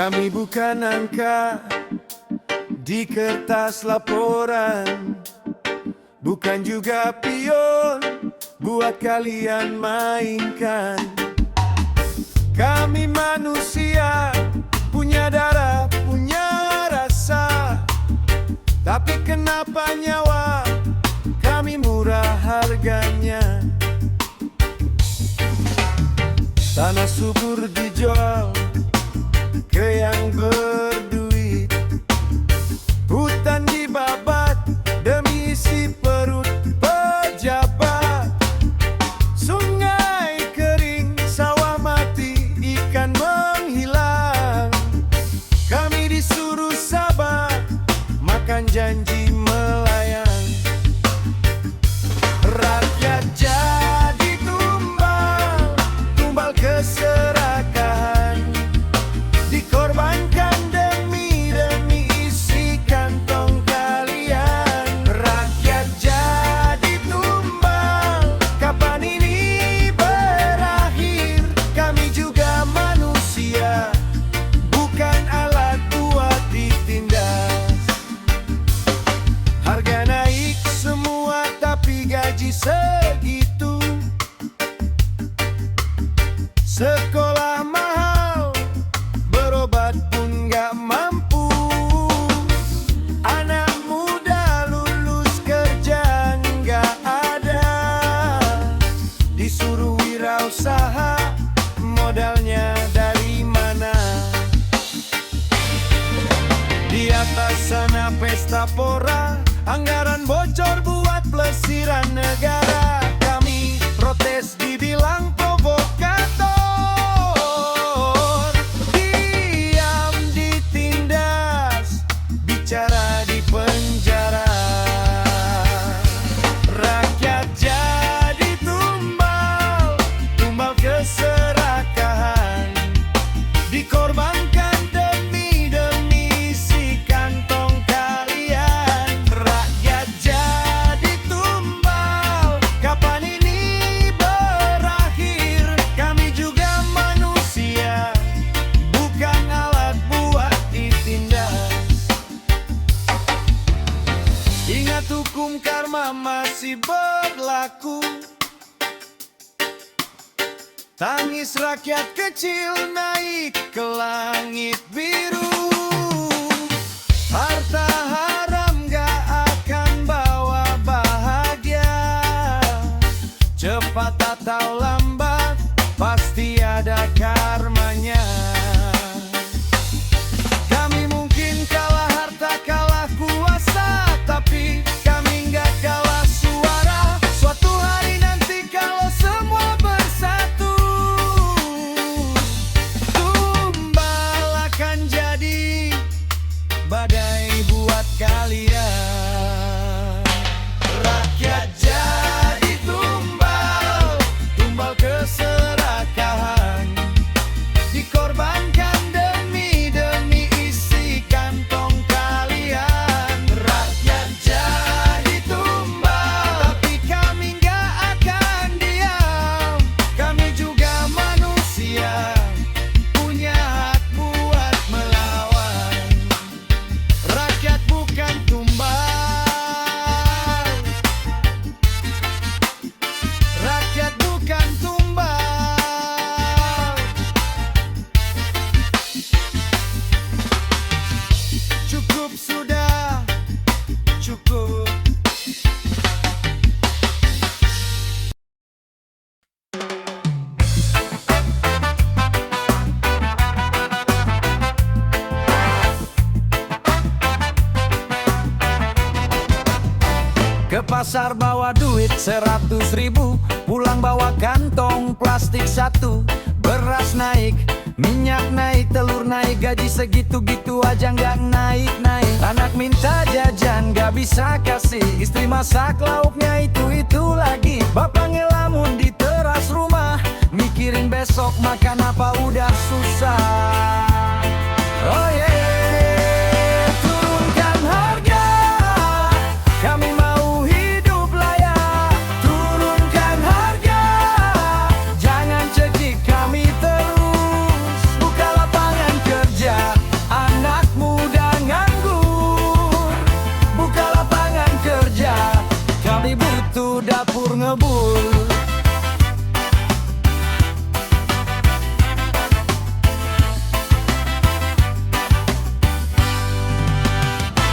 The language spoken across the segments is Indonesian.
Kami bukan angka di kertas laporan, bukan juga pion buat kalian mainkan. Kami manusia, punya darah, punya rasa. Tapi kenapa nyawa kami murah harganya? Tanah subur dijual ke yang berduit, hutan dibabat demi isi perut pejabat. Sungai kering, sawah mati, ikan menghilang. Kami disuruh sabar, makan janji melayang. Rakyat jadi tumbal, tumbal keserakahan, dikorbankan demi isi kantong kalian. Rakyat jadi tumbal, kapan ini berakhir? Kami juga manusia, bukan alat buat ditindas. Harga naik semua tapi gaji segitu. Sekolah mahal, berobat pun gak mampu. Anak muda lulus kerjaan gak ada. Disuruh wirausaha, modalnya dari mana? Di atas sana pesta pora, anggaran bocor buat pelesiran negara. Kami protes dibilang provokator, diam ditindas, bicara di penjara. Rakyat jadi tumbal, tumbal keserakahan, dikorbankan demi isi kantong kalian. Rakyat jadi tumbal, kapan ini berakhir? Kami juga manusia, bukan alat buat ditindas. Ingat hukum karma masih berlaku. Tangis rakyat kecil naik ke langit biru. Harta haram gak akan bawa bahagia. Cepat atau lambat pasti ada karmanya. Kami mungkin kalah harta, kalah kuasa, tapi kami gak kalah suara. Suatu hari nanti kalau semua bersatu, tumbal akan jadi badai buat kalian. Rakyat jadi tumbal, tumbal keserakahan, dikorbankan demi isi kantong kalian. Rakyat jadi tumbal, tapi kami gak akan diam. Kami juga manusia, punya hak buat melawan. Rakyat bukan tumbal, rakyat bukan tumbal. Cukup sudah, cukup. Ke pasar bawa duit 100.000, pulang bawa kantong plastik satu. Beras naik, minyak naik, telur naik, gaji segitu-gitu aja nggak naik-naik. Anak minta jajan gak bisa kasih, istri masak lauknya itu lagi. Bapak ngelamun di teras rumah, mikirin besok makan apa udah susah. Oh yeah, turunkan harga, kami mau hidup layak. Turunkan harga, jangan cekik kami terus. Buka lapangan kerja, ngebul.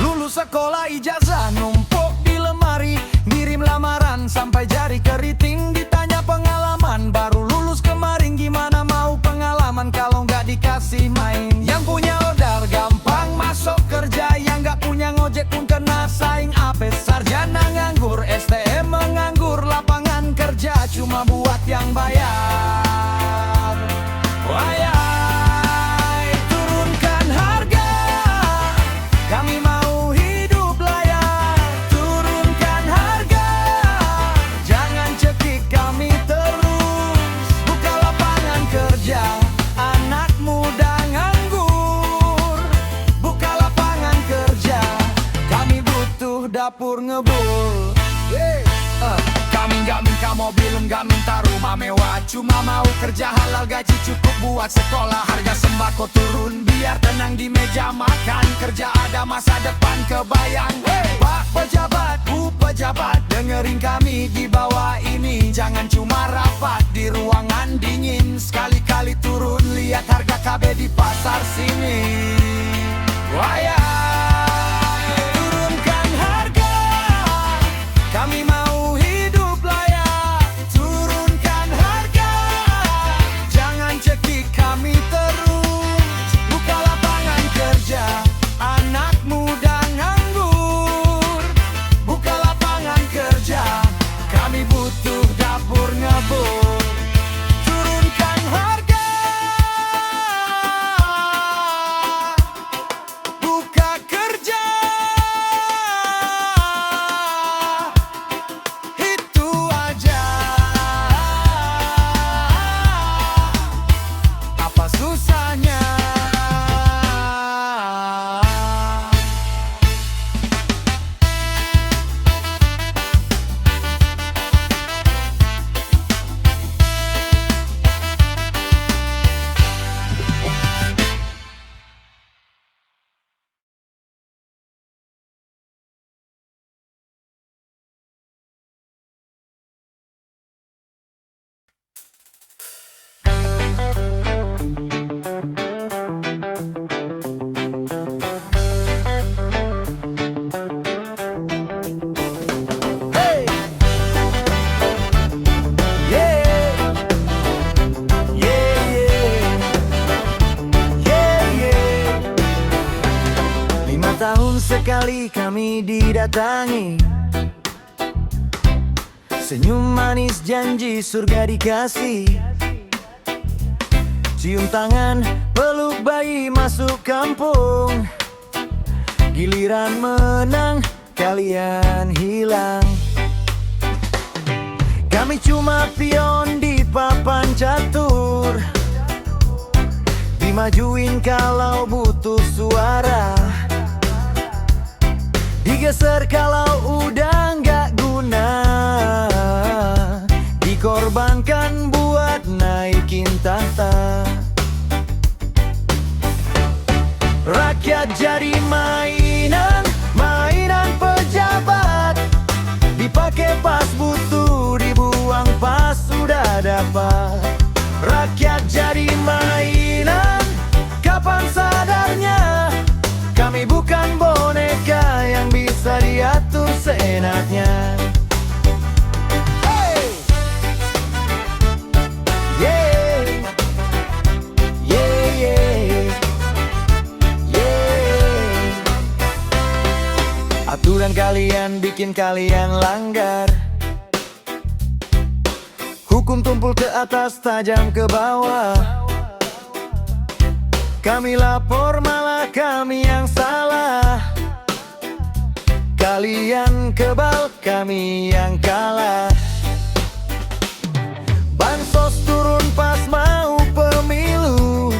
Lulus sekolah ijazah numpuk di lemari, ngirim lamaran sampai jari keriting. Ditanya pengalaman, baru lulus kemarin, gimana mau pengalaman kalau nggak dikasih main. Yang punya order gampang masuk kerja, yang nggak punya ngojek pun kena saing. Apes sarjana nganggur, STM menganggur, lapangan kerja cuma buat yang bayar. Wayai, turunkan harga, kami mau hidup layak. Turunkan harga, jangan cekik kami terus. Buka lapangan kerja, anak muda nganggur. Buka lapangan kerja, kami butuh dapur ngebul. Kami nggak minta mobil, nggak minta rumah mewah, cuma mau kerja halal, gaji cukup buat sekolah. Harga sembako turun biar tenang di meja makan. Kerja ada masa depan kebayang. Pak pejabat, Bu pejabat, dengerin kami di bawah ini. Jangan cuma rapat di ruangan dingin. Sekali-kali turun, lihat harga KB di pasar sini. Wayai, turunkan harga, kami mau hidup layak. Turunkan harga, jangan cekik kami terus. Buka lapangan kerja, anak muda nganggur. Buka lapangan kerja, kami butuh dapur ngebul. Turunkan harga, buka kerja, itu aja. Apa susahnya? Hey! Yeah! Yeah, yeah. 5 tahun sekali kami didatangi, senyum manis janji surga dikasih. Cium tangan, peluk bayi masuk kampung. Giliran menang, kalian hilang. Kami cuma pion di papan catur, dimajuin kalau butuh suara, digeser kalau udah nggak guna, dikorbankan buat naikin tahta. Rakyat jadi mainan, mainan pejabat, dipakai pas butuh, dibuang pas sudah dapat. Rakyat jadi mainan, kapan sadarnya? Kami bukan boneka yang bisa diatur seenaknya. Hey! Yeah! Yeah, yeah. Yeah. Aturan kalian bikin kalian langgar. Hukum tumpul ke atas, tajam ke bawah. Kami lapor malah kami yang salah. Kalian kebal, kami yang kalah. Bansos turun pas mau pemilu.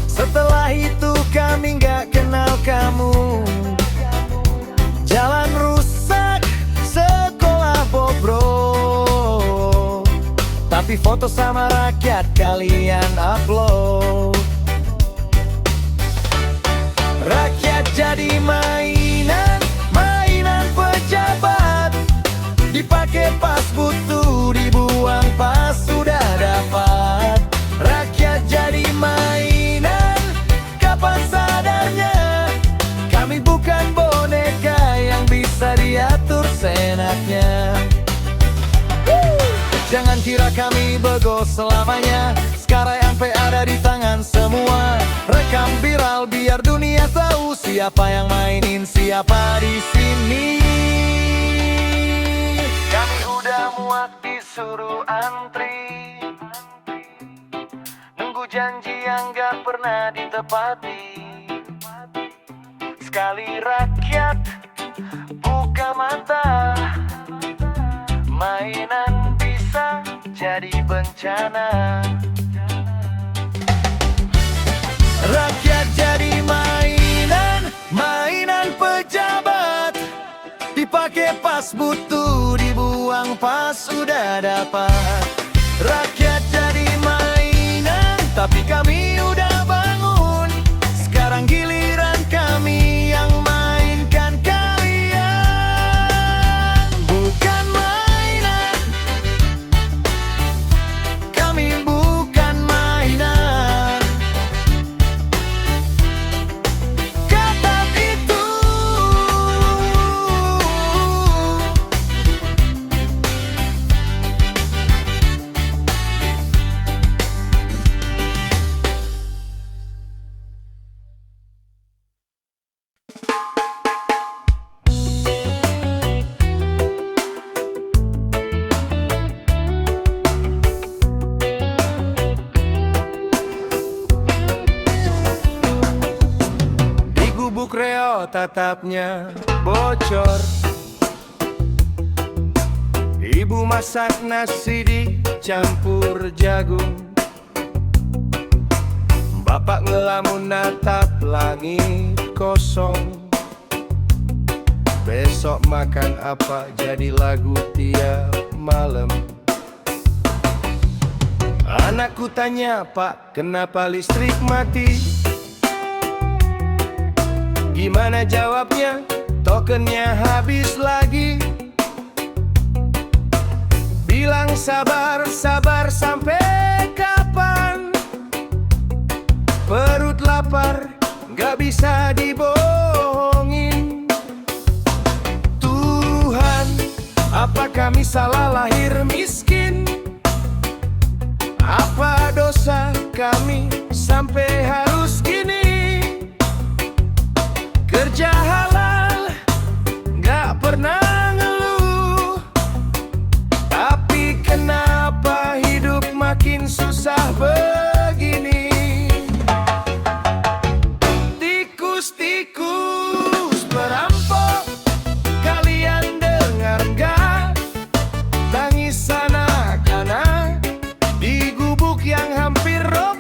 Setelah itu kami nggak kenal kamu. Jalan rusak, sekolah bobrok, tapi foto sama rakyat kalian upload. Rakyat jadi mainan, mainan pejabat, dipakai Jangan kira kami bego selamanya. Sekarang sampai ada di tangan semua. Rekam viral biar dunia tahu siapa yang mainin siapa di sini. Kami udah muak disuruh antri, nunggu janji yang gak pernah ditepati. Sekali rakyat buka mata, mainan bisa jadi bencana. Rakyat jadi mainan, mainan pejabat. Dipakai pas butuh, dibuang pas udah dapat. Rakyat jadi mainan, tapi kami udah bangun. Sekarang giliran kami yang mainkan kalian. Bukan mainan, kami bukan mainan. Kata itu. Bubuk reo tatapnya bocor. Ibu masak nasi dicampur jagung. Bapak ngelamun natap langit kosong. Besok makan apa jadi lagu tiap malam. Anakku tanya, Pak, kenapa listrik mati? Gimana jawabnya? Tokennya habis lagi. Bilang sabar, sabar sampai kapan? Perut lapar, gak bisa dibohongin. Tuhan, apa kami salah lahir miskin? Apa dosa kami sampai harus gini? Kerja halal, gak pernah ngeluh. Tapi kenapa hidup makin susah begini? Tikus-tikus perampok, kalian dengar gak? Tangis anak-anak di gubuk yang hampir roboh.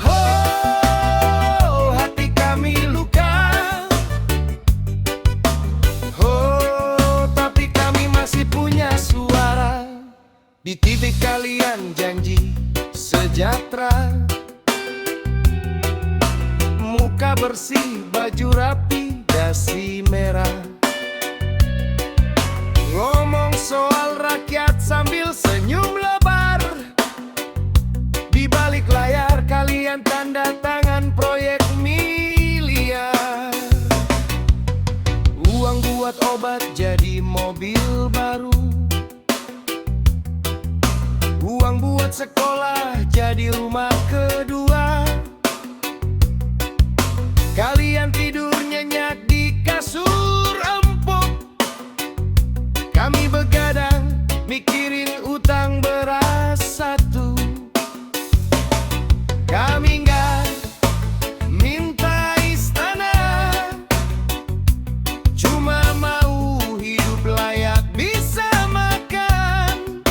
Oh, hati kami luka. Oh, tapi kami masih punya suara. Di TV kalian janji sejahtera, muka bersih, baju rapi, dasi merah. Ngomong soal rakyat sambil senyum lebar. Di balik layar kalian tanda tangan proyek miliar. Uang buat obat jadi mobil baru. Uang buat sekolah jadi rumah kedua. Kalian tidur nyenyak di kasur empuk. Kami begadang mikirin utang beras satu. Kami nggak minta istana, cuma mau hidup layak bisa makan.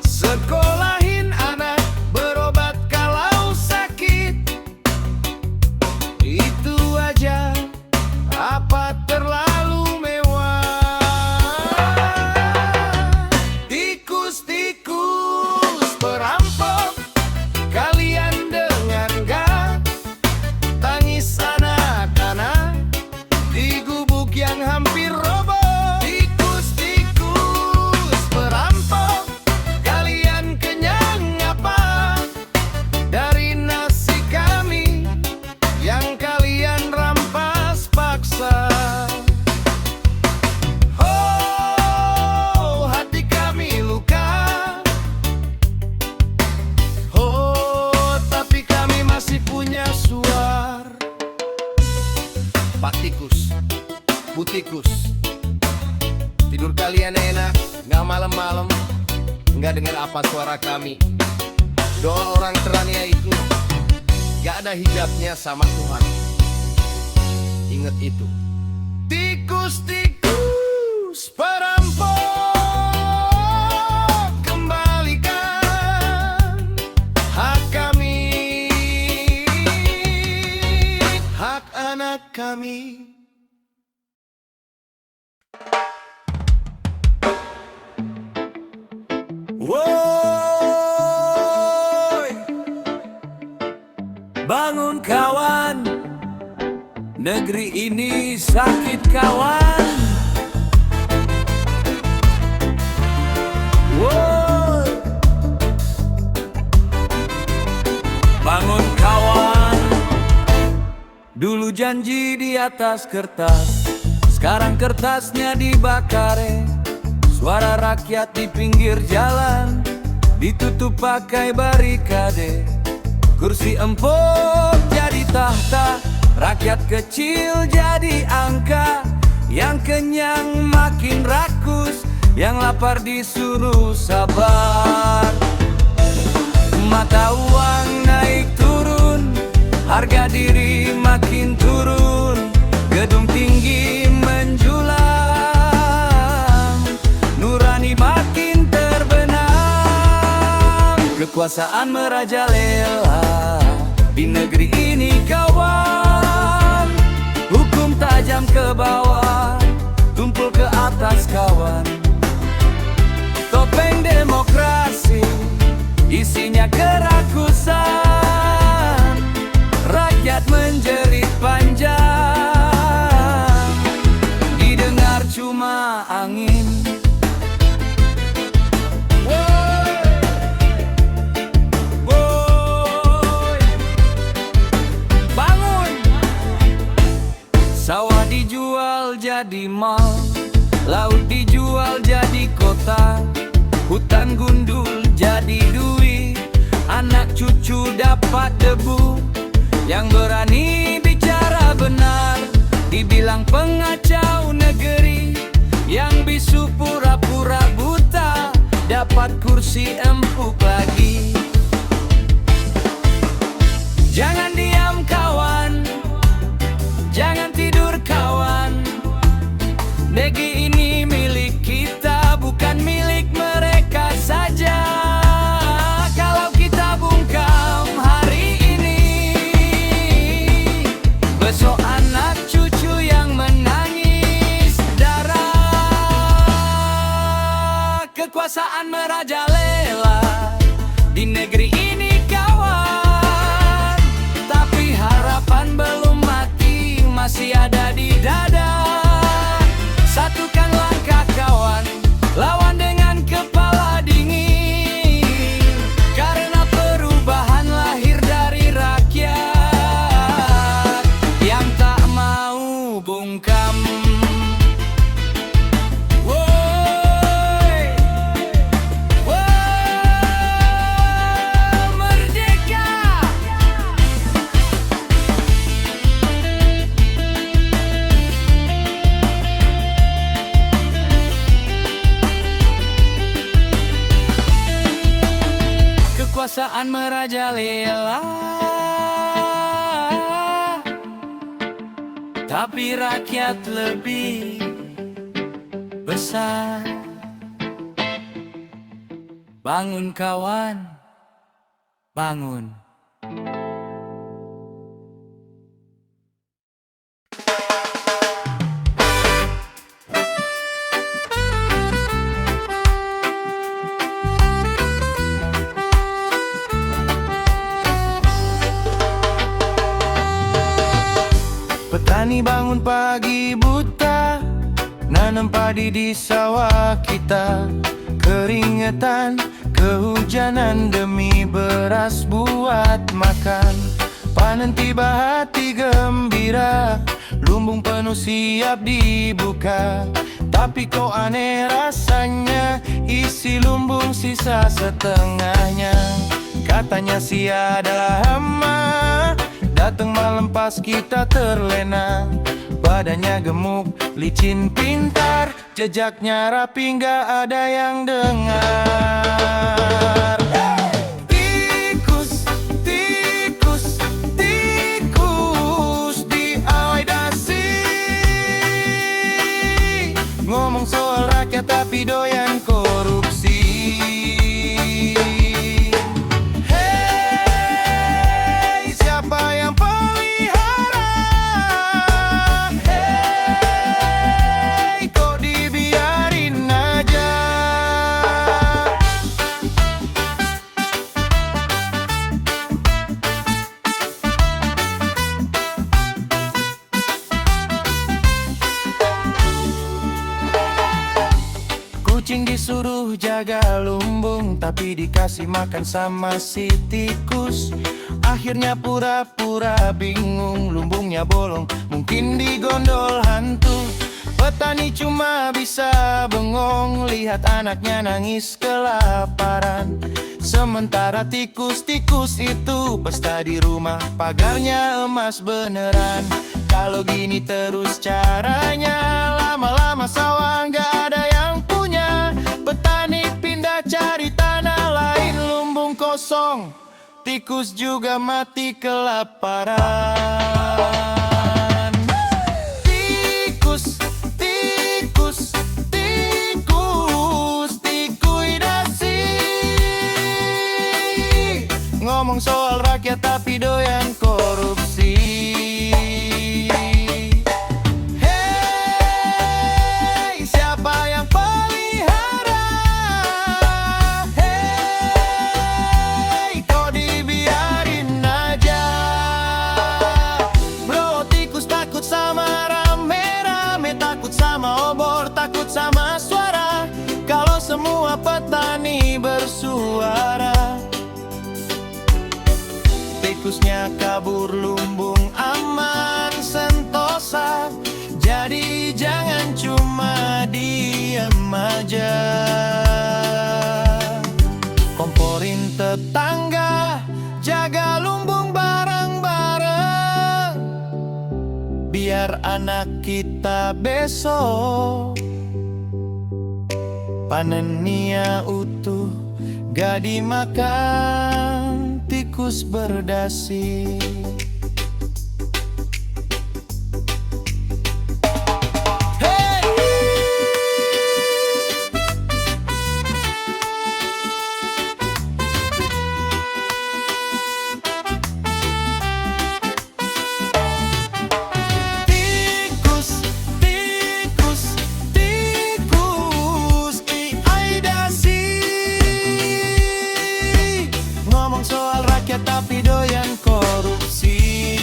Sekolahin anak, berobat kalau sakit. Itu aja, apa terlalu mewah? Tikus-tikus perampok, kalian dengar gak? Tangis anak-anak di gubuk yang hampir roboh. Tikus-tikus perampok, Pak Tikus, Bu Tikus, tidur kalian enak, nggak malam-malam, nggak dengar apa suara kami. Doa orang teraniaya itu nggak ada hijabnya sama Tuhan. Ingat itu. Tikus-tikus perampok, kembalikan hak kami, hak anak kami. Woi, bangun kawan, negeri ini sakit kawan. Woi, bangun kawan. Dulu janji di atas kertas, sekarang kertasnya dibakar. Suara rakyat di pinggir jalan ditutup pakai barikade. Kursi empuk jadi tahta, rakyat kecil jadi angka. Yang kenyang makin rakus, yang lapar disuruh sabar. Mata uang naik turun, harga diri makin turun. Gedung tinggi menjulang, nurani makin terbenam. Kekuasaan merajalela di negeri ini kawan. Hukum tajam ke bawah, tumpul ke atas kawan. Topeng demokrasi, isinya kerakusan. Rakyat menjerit panjang, didengar cuma angin. Sawah dijual jadi mal, laut dijual jadi kota. Hutan gundul jadi duit, anak cucu dapat debu. Yang berani bicara benar dibilang pengacau negeri. Yang bisu pura-pura buta dapat kursi empuk lagi. Jangan diam kawan, jangan tidur kawan. Negeri ini milik kita, bukan milik mereka saja. Kalau kita bungkam hari ini, besok anak cucu yang menangis darah. Kekuasaan merajalela di negeri ini kawan, tapi harapan belum mati, masih ada di dada. Satukan langkah kawan, lawan dengan kepala dingin. Karena perubahan lahir dari rakyat yang tak mau bungkam. Woi, woi, merdeka. Kekuasaan merajalela, tapi rakyat lebih besar. Bangun kawan, bangun. Petani bangun pagi buta, nanam padi di sawah kita. Keringetan, kehujanan demi beras buat makan. Panen tiba hati gembira, lumbung penuh siap dibuka. Tapi kok aneh rasanya, isi lumbung sisa setengahnya. Katanya sih adalah hama, datang malam pas kita terlena. Badannya gemuk, licin, pintar, jejaknya rapi, nggak ada yang dengar. Tikus, tikus, tikus diaidasi. Ngomong soal rakyat tapi doyan korupsi. Hei, siapa yang pelihara? Hei, kok dibiarin aja? Kucing disuruh jaga lumbung, tapi dikasih makan sama si tikus. Akhirnya pura-pura bingung, lumbungnya bolong, mungkin digondol hantu. Petani cuma bisa bengong, lihat anaknya nangis kelaparan. Sementara tikus-tikus itu pesta di rumah, pagarnya emas beneran. Kalau gini terus caranya, lama-lama sawah nggak ada yang punya. Petani pindah cari tanah lain, lumbung kosong, tikus juga mati kelaparan. Tikus, tikus, tikus, tikuidasi. Ngomong soal rakyat tapi doyan korupsi. Hei, siapa yang pelihara? Hei, kok dibiarin aja? Bro, tikus takut sama rame-rame, takut sama obor, takut sama suara. Kalau semua petani bersuara, tikusnya kabur, lumbung aman sentosa. Jadi jangan cuma diem aja. Komporin tetangga, jaga lumbung bareng-bareng, biar anak kita besok panennya utuh, gak dimakan tikus berdasi. Tikus, tikus, tikus diaidasi. Ngomong soal rakyat tapi doyan korupsi.